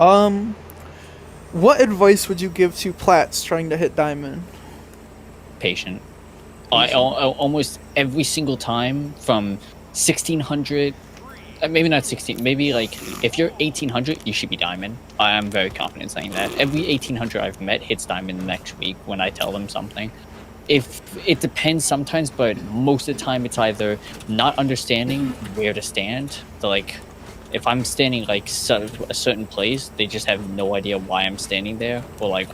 Um, what advice would you give to plats trying to hit diamond? Patient. Patient. Almost every single time from 1600, maybe not 16, maybe like if you're 1800, you should be diamond. I am very confident saying that. Every 1800 I've met hits diamond the next week when I tell them something. If it depends sometimes, but most of the time it's either not understanding where to stand. So like if I'm standing like a certain place, they just have no idea why I'm standing there, or like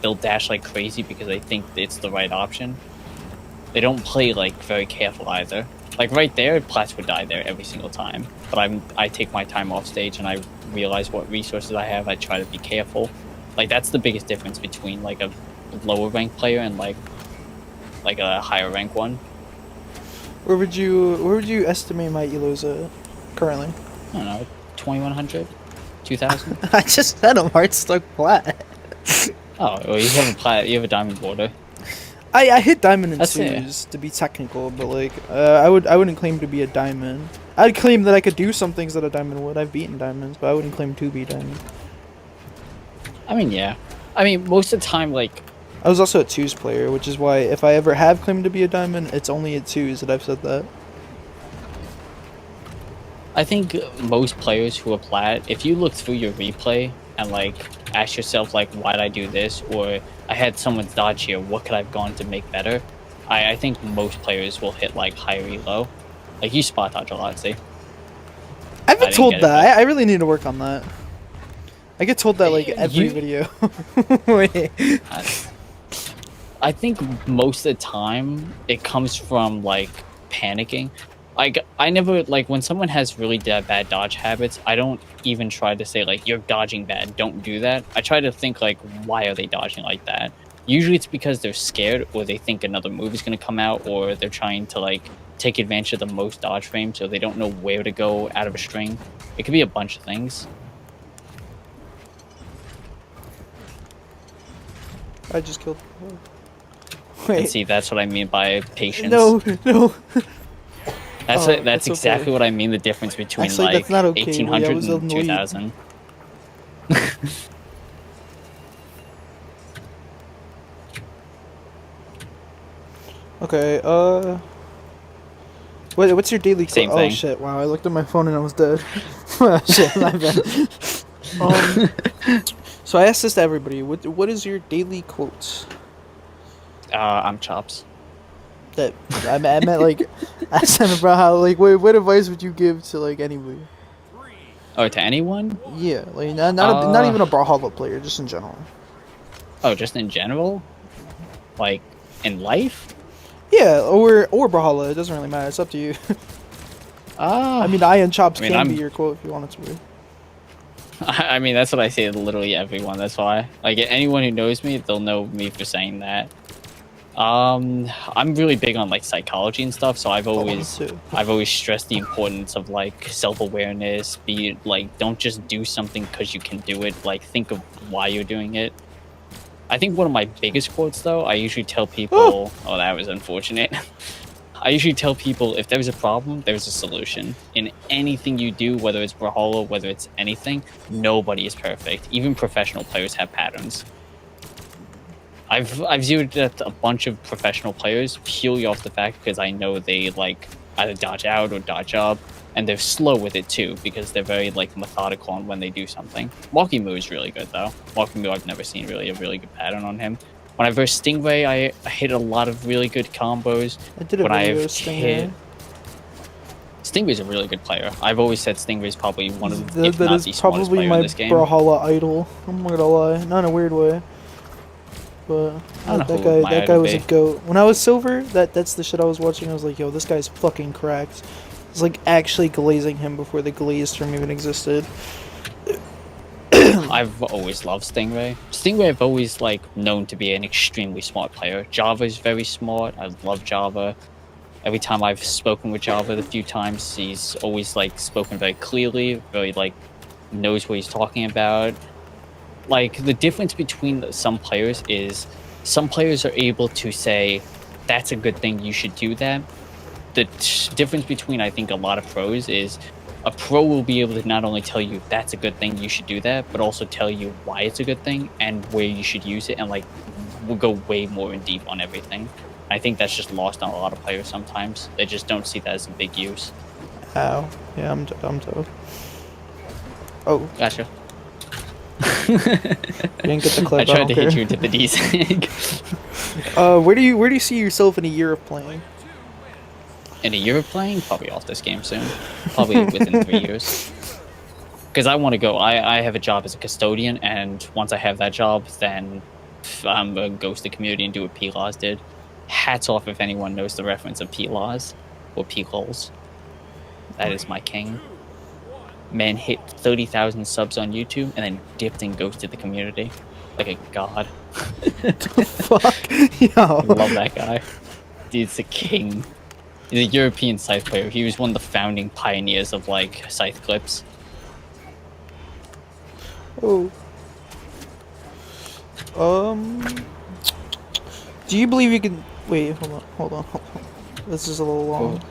they'll dash like crazy because they think it's the right option. They don't play like very careful either. Like right there, Plats would die there every single time. But I take my time off stage and I realize what resources I have. I try to be careful. Like that's the biggest difference between like a lower rank player and like a higher rank one. Where would you estimate my elos at currently? I don't know, 2100, 2000. I just said I'm hard stuck plat. Oh, well, you have a you have a diamond border. I hit diamond in That's twos to be technical, but like I wouldn't claim to be a diamond. I'd claim that I could do some things that a diamond would. I've beaten diamonds, but I wouldn't claim to be diamond. I mean, yeah. I mean, most of the time, like I was also a twos player, which is why if I ever have claimed to be a diamond, it's only at twos that I've said that. I think most players who are plat, if you look through your replay and like ask yourself like, why did I do this, or I had someone's dodge here, what could I have gone to make better? I think most players will hit like higher elo. Like you spot dodge a lot, see? I've been I didn't told get it, that. I really need to work on that. I get told that like every video. Wait. I think most of the time it comes from like panicking. Like I never like when someone has really bad dodge habits, I don't even try to say like you're dodging bad, don't do that. I try to think like why are they dodging like that? Usually it's because they're scared or they think another move is going to come out, or they're trying to like take advantage of the most dodge frame so they don't know where to go out of a string. It could be a bunch of things. I just killed. And Wait. see, that's what I mean by patience. No, no. That's Oh, that's it's exactly okay. what I mean. The difference between Actually, like that's not okay. Wait, I 1800 was in and the lead. 2000. Okay. What's your daily? Same Oh thing. shit! Wow, I looked at my phone and I was dead. Oh, shit, my bad. Um. So I asked this to everybody. What is your daily quote? I'm chops. That I meant like I said about how like what advice would you give to like anybody? Oh, to anyone? Yeah, like not even a Brawlhalla player, just in general. Oh, just in general? Like in life? Yeah, or Brawlhalla. It doesn't really matter. It's up to you. I mean, Iron Chops I mean, can be your quote if you want it to be. I mean, that's what I say to literally everyone. That's why. Like anyone who knows me, they'll know me for saying that. I'm really big on like psychology and stuff, so I've always stressed the importance of like self-awareness. Be it like don't just do something because you can do it. Like think of why you're doing it. I think one of my biggest quotes though, I usually tell people, oh, that was unfortunate. I usually tell people if there's a problem, there's a solution. In anything you do, whether it's Brawlhalla, whether it's anything, nobody is perfect. Even professional players have patterns. I've zeroed at a bunch of professional players purely off the fact because I know they like either dodge out or dodge up, and they're slow with it too because they're very like methodical on when they do something. Walking Moo is really good though. Walking Moo, I've never seen really a really good pattern on him. When I versed Stingray, I hit a lot of really good combos. I did a when video I've with Stingray. Stingray's a really good player. I've always said Stingray's probably one of, That if not is the smartest probably player my in this game. Brawlhalla idol. I'm not gonna lie, not in a weird way, but I don't know that who my guy idol was a be. goat. When I was silver, that's the shit I was watching. I was like, yo, this guy's fucking cracked. It's like actually glazing him before the glaze term even existed. I've always loved Stingray. Stingray I've always like known to be an extremely smart player. Java is very smart. I love Java. Every time I've spoken with Java a few times, he's always like spoken very clearly, very like knows what he's talking about. Like the difference between some players is some players are able to say that's a good thing, you should do that. The difference between I think a lot of pros is A pro will be able to not only tell you that's a good thing, you should do that, but also tell you why it's a good thing and where you should use it, and like will go way more in deep on everything. I think that's just lost on a lot of players sometimes. They just don't see that as a big use. Ow. Yeah, I'm tough. Oh. Gotcha. You didn't get the clip. I tried to care. hit you into the D-Sig. Where do you see yourself in a year of playing? In a year of playing? Probably off this game soon. Probably within 3 years. Because I want to go. I have a job as a custodian, and once I have that job, then I'm going to ghost the community and do what P-Laws did. Hats off if anyone knows the reference of P-Laws or P-Holes. That is my king. Man hit 30,000 subs on YouTube and then dipped and ghosted the community. Like a god. Fuck. Yo. Love that guy. Dude's the king. He's a European Scythe player. He was one of the founding pioneers of like Scythe clips. Oh. Do you believe you can wait, hold on. This is a little long.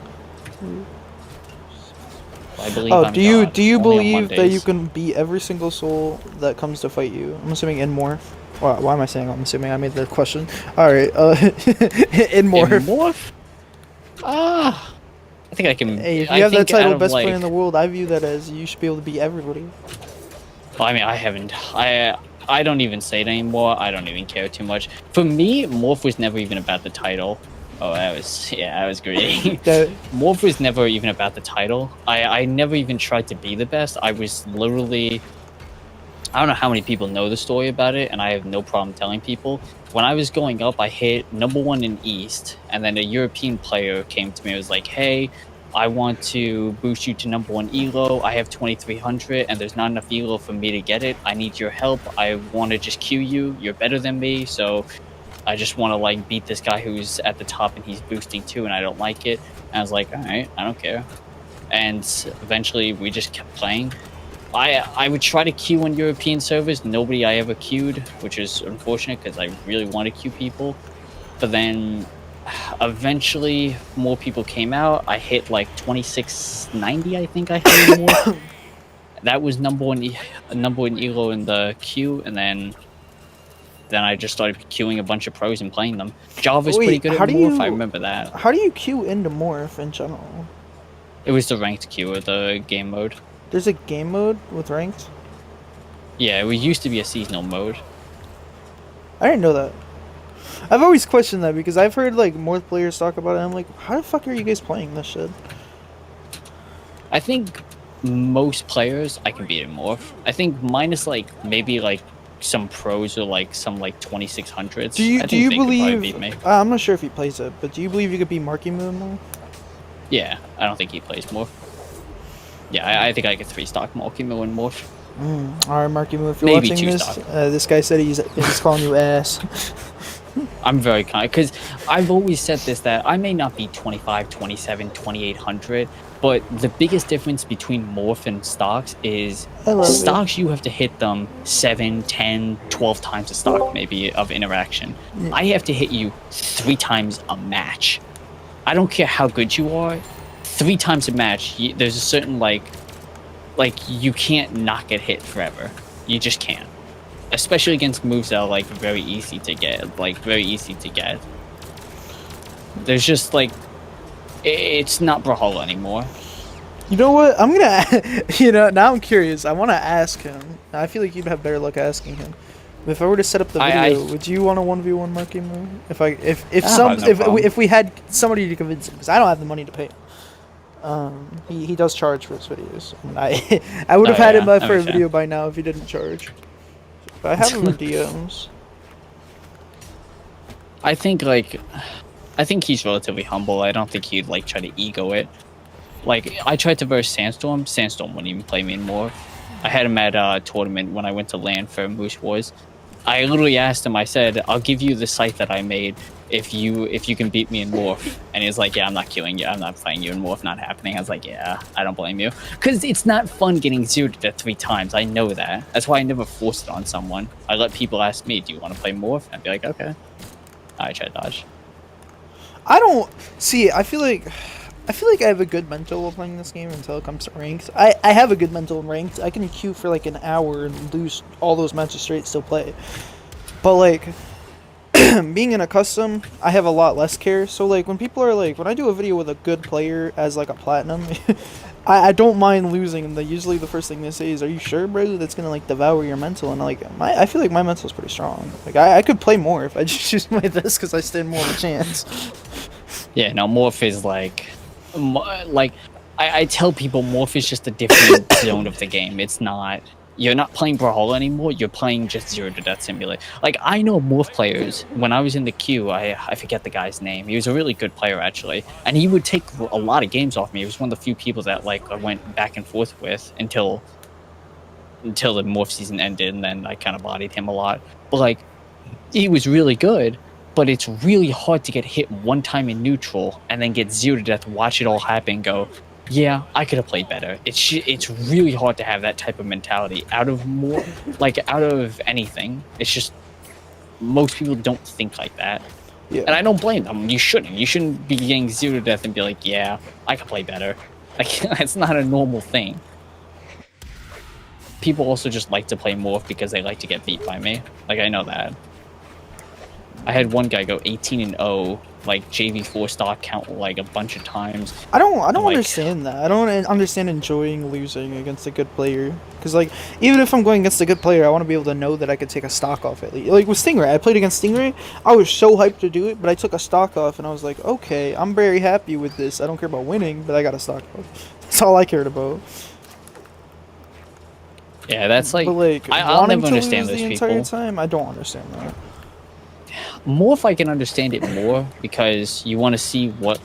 I believe Oh, I'm do you God. Only on believe that you Mondays. can beat every single soul that comes to fight you? I'm assuming in morph. Why am I saying I'm assuming? I made the question. Alright, in morph. In morph? Ah, I think I can. Hey, if I you have that think title, out of, best like, player in the world, I view that as you should be able to beat everybody. Well, I mean, I haven't. I don't even say it anymore. I don't even care too much. For me, morph was never even about the title. Oh, that was greedy. Morph was never even about the title. I never even tried to be the best. I was literally. I don't know how many people know the story about it, and I have no problem telling people. When I was going up, I hit #1 in East, and then a European player came to me and was like, hey, I want to boost you to #1 elo. I have 2300, and there's not enough elo for me to get it. I need your help. I want to just queue you. You're better than me, so I just want to like beat this guy who's at the top and he's boosting too, and I don't like it. And I was like, all right, I don't care. And eventually we just kept playing. I would try to queue on European servers. Nobody I ever queued, which is unfortunate because I really want to queue people. But then eventually more people came out. I hit like 2690, I think I hit more. That was #1 elo in the queue, and then I just started queuing a bunch of pros and playing them. Java's pretty good at morph, I remember that. How do you queue into morph in general? It was the ranked queue of the game mode. There's a game mode with ranked? Yeah, it used to be a seasonal mode. I didn't know that. I've always questioned that because I've heard like more players talk about it, and I'm like, how the fuck are you guys playing this shit? I think most players I can beat in morph. I think minus like maybe like some pros or like some like 2600s. Do you believe? Beat me. I'm not sure if he plays it, but do you believe you could beat Marky Moon more? Yeah, I don't think he plays morph. Yeah, I think I could 3-stock Marky Moon in morph. Alright, Marky Moon, if you're Maybe watching this, 2-stock. This guy said he's calling you ass. I'm very kind because I've always said this, that I may not be 25, 27, 2800, but the biggest difference between morph and stocks is stocks you have to hit them 7, 10, 12 times a stock maybe of interaction. Yeah. I have to hit you 3 times a match. I don't care how good you are. 3 times a match, there's a certain like you can't not get hit forever. You just can't. Especially against moves that are like very easy to get. There's just like it's not Brawlhalla anymore. You know what? I'm gonna, now I'm curious. I want to ask him. I feel like you'd have better luck asking him. If I were to set up the video, would you want a 1v1 Marky Moon? If we had somebody to convince him, because I don't have the money to pay him. He does charge for his videos. And I would have had him for a video by now if he didn't charge. But I have him in DMs. I think he's relatively humble. I don't think he'd like try to ego it. Like I tried to verse Sandstorm. Sandstorm wouldn't even play me in morph. I had him at a tournament when I went to LAN for Moose Wars. I literally asked him, I said, I'll give you the site that I made if you can beat me in morph. And he's like, yeah, I'm not killing you. I'm not playing you in morph. Not happening. I was like, yeah, I don't blame you. Because it's not fun getting zeroed to 3 times. I know that. That's why I never forced it on someone. I let people ask me, do you want to play morph? I'd be like, okay. I try to dodge. I don't see. I feel like I feel like I have a good mental while playing this game until it comes to ranked. I have a good mental in ranked. I can queue for like an hour and lose all those matches straight, still play. But like, being in a custom, I have a lot less care. So like, when people are like, when I do a video with a good player as like a platinum, I don't mind losing. And usually the first thing they say is, "Are you sure, bro? That's gonna like devour your mental." And like, I feel like my mental is pretty strong. Like I could play more if I just choose my this because I stand more of a chance. Yeah, no, morph is like I tell people morph is just a different zone of the game. It's not, you're not playing Brawlhalla anymore, you're playing just Zero to Death Simulator. Like, I know morph players. When I was in the queue, I forget the guy's name. He was a really good player, actually. And he would take a lot of games off me. He was one of the few people that, like, I went back and forth with until the morph season ended, and then I kind of bodied him a lot. But, like, he was really good. But it's really hard to get hit one time in neutral and then get 0 to death, watch it all happen, go, yeah, I could have played better. It's really hard to have that type of mentality out of anything. It's just, most people don't think like that. Yeah. And I don't blame them. You shouldn't. You shouldn't be getting 0 to death and be like, yeah, I could play better. Like, that's not a normal thing. People also just like to play morph because they like to get beat by me. Like, I know that. I had one guy go 18-0, like JV4 stock count like a bunch of times. I don't like, understand that. I don't understand enjoying losing against a good player. Because like, even if I'm going against a good player, I want to be able to know that I could take a stock off at least. Like with Stingray, I played against Stingray. I was so hyped to do it, but I took a stock off, and I was like, okay, I'm very happy with this. I don't care about winning, but I got a stock off. That's all I cared about. Yeah, that's like, but like, I'll never understand those people. The entire time, I don't understand that. Morph, I can understand it more because you want to see what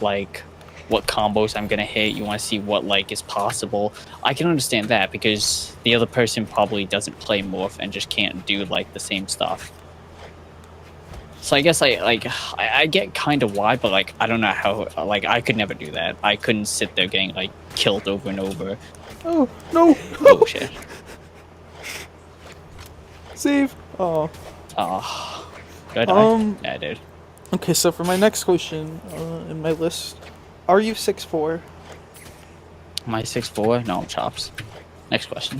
combos I'm gonna hit. You want to see what like is possible. I can understand that because the other person probably doesn't play morph and just can't do like the same stuff. So I guess I get kind of why, but like I don't know how. Like I could never do that. I couldn't sit there getting like killed over and over. Oh no! Oh shit! Save. Oh. Oh. Yeah, I did. Okay, so for my next question in my list, are you 6'4"? Am I 6'4"? No, I'm chops. Next question.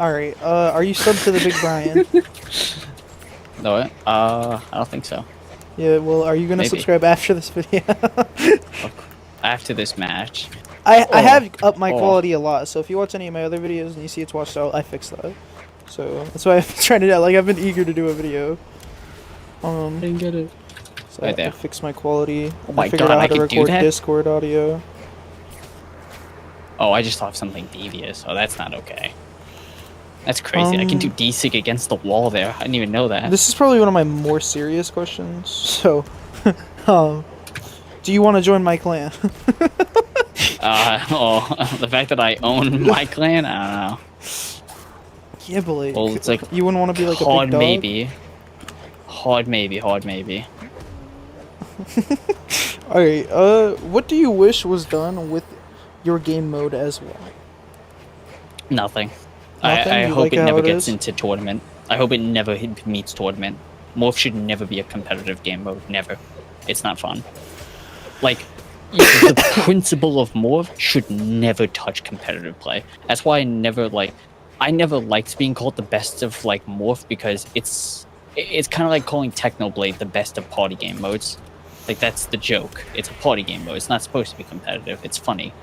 Alright, are you subbed to the Big Brian? No, what? I don't think so. Yeah, well, are you gonna subscribe after this video? After this match? I have upped my quality a lot, so if you watch any of my other videos and you see it's washed out, I fixed that. So, that's why I've been trying to do, like, I've been eager to do a video. I didn't get it. So right there. I fixed my quality. Oh my I figured out how to record Discord audio. Oh, I just thought of something devious. Oh, that's not okay. That's crazy. I can do D-Sig against the wall there. I didn't even know that. This is probably one of my more serious questions. So, do you want to join my clan? The fact that I own my clan? I don't know. Yeah, but like, well, it's like you wouldn't want to be like a hard big dog? maybe. Hard maybe. Alright, what do you wish was done with your game mode as well? Nothing. I hope it never gets into tournament. I hope it never meets tournament. Morph should never be a competitive game mode. Never. It's not fun. Like, the principle of Morph should never touch competitive play. That's why I never liked being called the best of like Morph, because it's kind of like calling Technoblade the best of party game modes. Like, that's the joke. It's a party game mode. It's not supposed to be competitive. It's funny.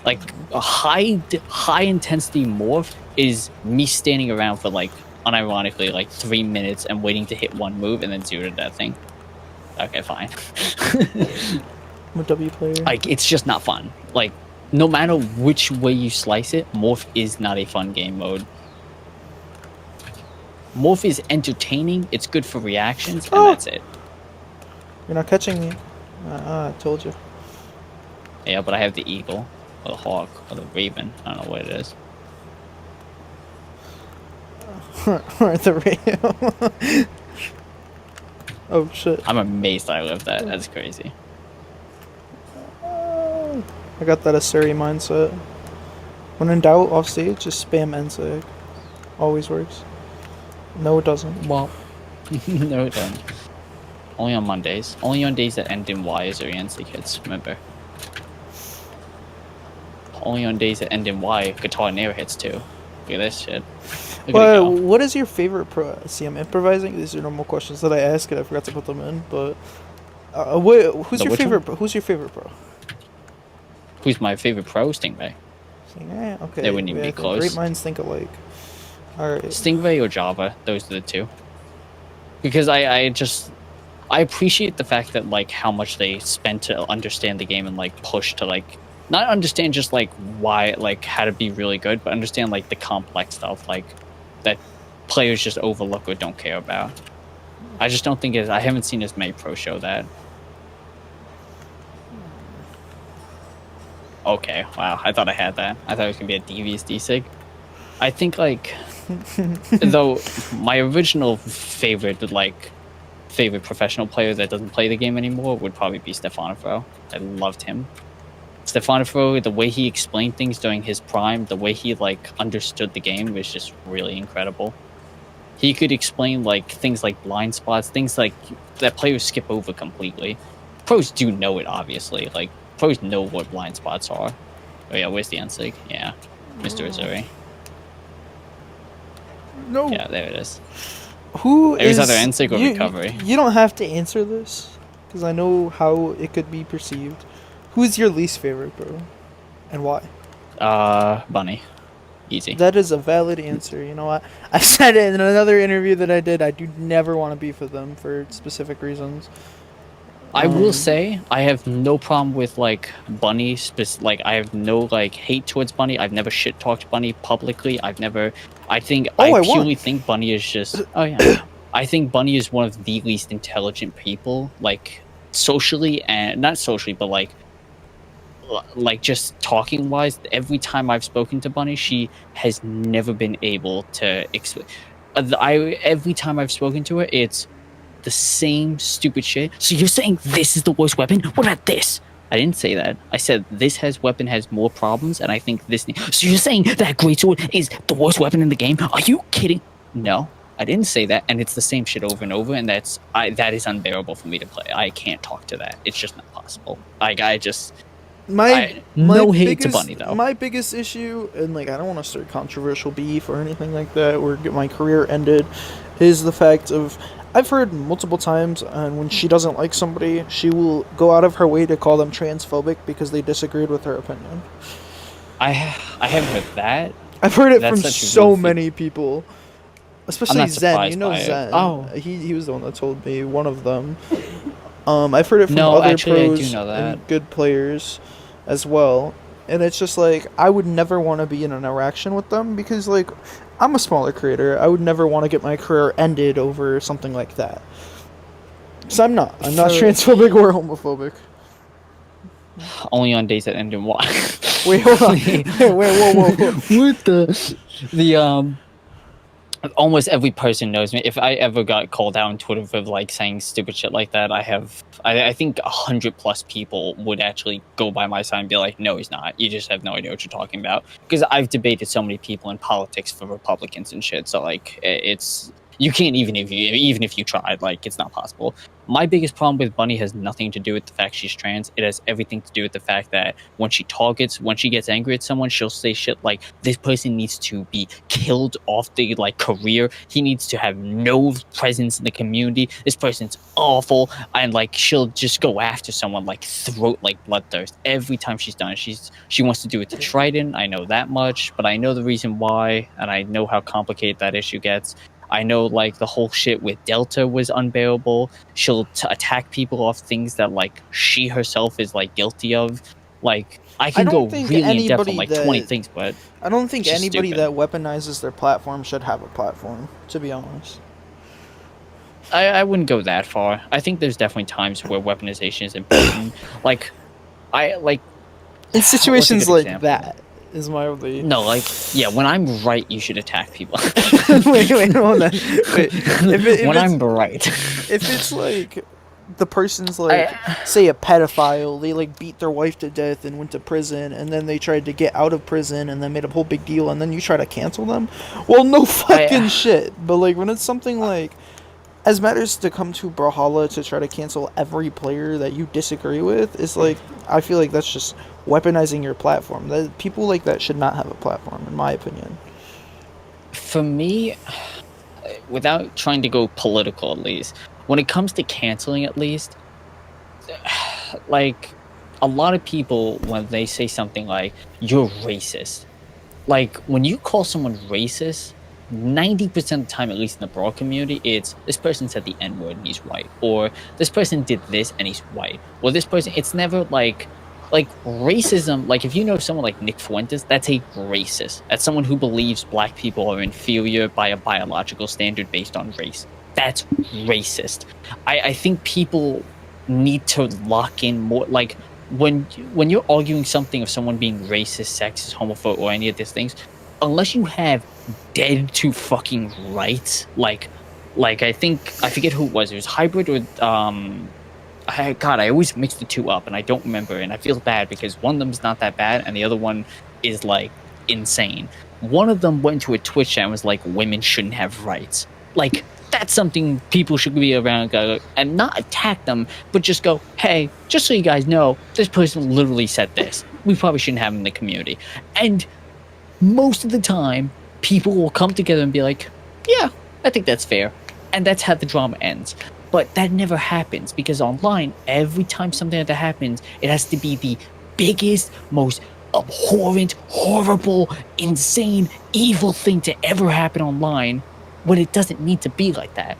Like, a high intensity morph is me standing around for like, unironically, like 3 minutes and waiting to hit one move and then 0 to that thing. Okay, fine. I'm a W player. Like, it's just not fun. Like, no matter which way you slice it, morph is not a fun game mode. Morph is entertaining, it's good for reactions, and that's it. You're not catching me. I told you. Yeah, but I have the eagle, or the hawk, or the raven. I don't know what it is. Or the raven. Oh shit. I'm amazed I lived that. That's crazy. I got that Asuri mindset. When in doubt, off stage, just spam NSEG. Always works. No, it doesn't. Well, no, it doesn't. Only on Mondays. Only on days that end in Y is or NSEG hits, remember. only on days that end in Y, guitar never hits 2. Look at this shit. Well, what is your favorite pro? See, I'm improvising. These are normal questions that I ask, and I forgot to put them in. But who's your favorite pro? Who's my favorite pro? Stingray. Yeah, okay. They wouldn't even be close. Great minds think alike. All right. Stingray or Java, those are the two. Because I appreciate the fact that like how much they spent to understand the game and like push to like not understand just like why like how to be really good, but understand like the complex stuff like that players just overlook or don't care about. I just don't think I haven't seen as many pros show that. Okay, wow. I thought I had that. I thought it was gonna be a devious D-Sig. I think like though my original favorite professional player that doesn't play the game anymore would probably be Stefanifro. I loved him. Stefanifro, the way he explained things during his prime, the way he like understood the game was just really incredible. He could explain like things like blind spots, things like that players skip over completely. Pros do know it, obviously. Like pros know what blind spots are. Oh yeah, where's the Ensig? Yeah, Mr. Azuri. No. Yeah, there it is. Who There's is either Ensig or recovery. You don't have to answer this because I know how it could be perceived. Who's your least favorite, bro, and why? Bunny. Easy. That is a valid answer. You know what? I said it in another interview that I did. I do never want to beef with them for specific reasons. I will say I have no problem with like Bunny. Like I have no like hate towards Bunny. I've never shit talked Bunny publicly. I purely think Bunny is just. Oh yeah. I think Bunny is one of the least intelligent people, like socially and not socially, but like just talking wise. Every time I've spoken to Bunny, she has never been able to explain. Every time I've spoken to her, it's the same stupid shit. So you're saying this is the worst weapon? What about this? I didn't say that. I said this weapon has more problems, and I think this. So you're saying that greatsword is the worst weapon in the game? Are you kidding? No, I didn't say that, and it's the same shit over and over, and that is unbearable for me to play. I can't talk to that. It's just not possible. No hate to Bunny though. My biggest issue, and like I don't want to start controversial beef or anything like that, or get my career ended, is the fact of I've heard multiple times, and when she doesn't like somebody, she will go out of her way to call them transphobic because they disagreed with her opinion. I haven't heard that. I've heard it from so many people, especially Zen. You know Zen. Oh, he was the one that told me, one of them. I've heard it from other pros I do know that. and good players as well. And it's just like I would never want to be in an interaction with them because like I'm a smaller creator. I would never want to get my career ended over something like that. So I'm not transphobic or homophobic. Only on days that end in Y. Wait, hold on. Wait, whoa. What the almost every person knows me. If I ever got called out on Twitter for like saying stupid shit like that, I think 100+ people would actually go by my side and be like, no, he's not. You just have no idea what you're talking about. Because I've debated so many people in politics for Republicans and shit. So like, it's you can't even if you tried, like it's not possible. My biggest problem with Bunny has nothing to do with the fact she's trans. It has everything to do with the fact that when she gets angry at someone, she'll say shit like, this person needs to be killed off the like career. He needs to have no presence in the community. This person's awful. And like, she'll just go after someone like throat, like bloodthirst. Every time she's done it, she wants to do it to Trident. I know that much, but I know the reason why, and I know how complicated that issue gets. I know like the whole shit with Delta was unbearable. She'll attack people off things that like she herself is like guilty of. Like I can go really in depth on like 20 things, but I don't think anybody that weaponizes their platform should have a platform, to be honest. I wouldn't go that far. I think there's definitely times where weaponization is important. In situations like that. Is my only... No, like, yeah, when I'm right, you should attack people. wait, hold on. When I'm right. If it's like, the person's like, say a pedophile, they like beat their wife to death and went to prison, and then they tried to get out of prison and then made a whole big deal, and then you try to cancel them? Well, no fucking shit. But like, when it's something like, as matters to come to Brawlhalla to try to cancel every player that you disagree with is like, I feel like that's just weaponizing your platform. That people like that should not have a platform, in my opinion. For me, without trying to go political, at least when it comes to canceling, at least, like a lot of people when they say something like "you're racist," like when you call someone racist, 90% of the time, at least in the broad community, it's this person said the N-word and he's white, or this person did this and he's white, or this person. It's never like racism. Like if you know someone like Nick Fuentes, that's a racist. That's someone who believes black people are inferior by a biological standard based on race. That's racist. I think people need to lock in more. Like when you're arguing something of someone being racist, sexist, homophobe, or any of these things, unless you have dead to fucking rights, like I forget who it was. It was Hybrid or I always mix the two up and I don't remember, and I feel bad because one of them is not that bad and the other one is like insane. One of them went to a Twitch chat and was like, women shouldn't have rights. Like that's something people should be around and not attack them, but just go, hey, just so you guys know, this person literally said this. We probably shouldn't have him in the community. And most of the time, people will come together and be like, yeah, I think that's fair. And that's how the drama ends. But that never happens because online, every time something like that happens, it has to be the biggest, most abhorrent, horrible, insane, evil thing to ever happen online when it doesn't need to be like that.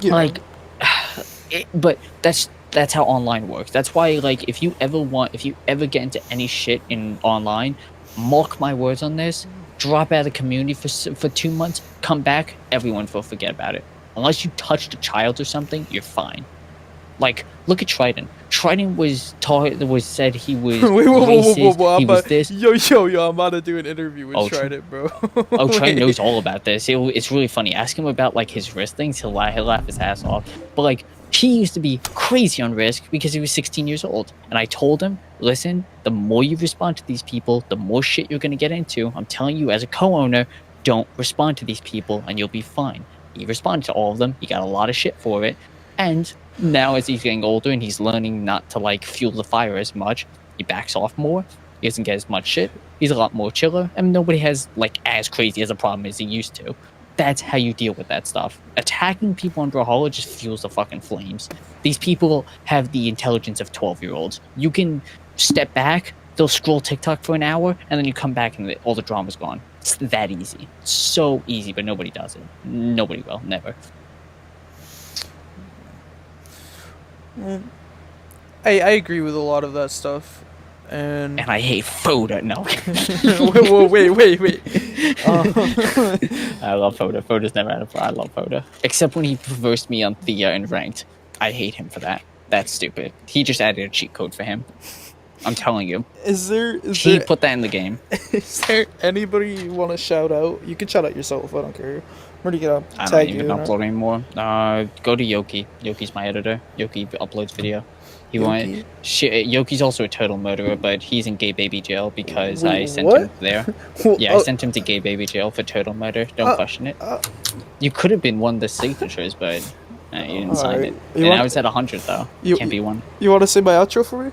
Yeah. Like, but that's how online works. That's why, like, if you ever get into any shit in online, mark my words on this, drop out of the community for 2 months, come back, everyone will forget about it. Unless you touched a child or something, you're fine. Like, look at Trident. Trident was said he was racist, he was this. Yo, I'm about to do an interview with Trident, bro. Trident knows all about this. It's really funny. Ask him about, like, his Risk things. He'll laugh his ass off. But, like, he used to be crazy on Risk because he was 16 years old. And I told him, listen, the more you respond to these people, the more shit you're going to get into. I'm telling you, as a co-owner, don't respond to these people and you'll be fine. He responded to all of them. He got a lot of shit for it. And now as he's getting older and he's learning not to like fuel the fire as much, he backs off more. He doesn't get as much shit. He's a lot more chiller. And nobody has like as crazy as a problem as he used to. That's how you deal with that stuff. Attacking people on Brawlhalla just fuels the fucking flames. These people have the intelligence of 12-year-olds. You can step back, they'll scroll TikTok for an hour, and then you come back and all the drama's gone. It's that easy. It's so easy, but nobody does it. Nobody will. Never. I agree with a lot of that stuff. And I hate Foda. No. wait. I love Foda. Foda's never had a problem. I love Foda. Except when he reversed me on Thea in ranked. I hate him for that. That's stupid. He just added a cheat code for him. I'm telling you. He put that in the game. Is there anybody you want to shout out? You can shout out yourself. I don't care. Where do you get up? I don't even upload anymore. Go to Yoki. Yoki's my editor. Yoki uploads video. Yoki's also a total murderer, but he's in gay baby jail because I sent him there. Yeah, I sent him to gay baby jail for total murder. Don't question it. You could have been one of the signatures, but you didn't sign it. And I was at 100 though. You can't be one. You want to say my outro for me?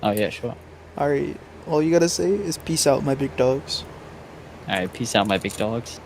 Oh yeah, sure. Alright, all you gotta say is peace out, my big dogs. Alright, peace out, my big dogs.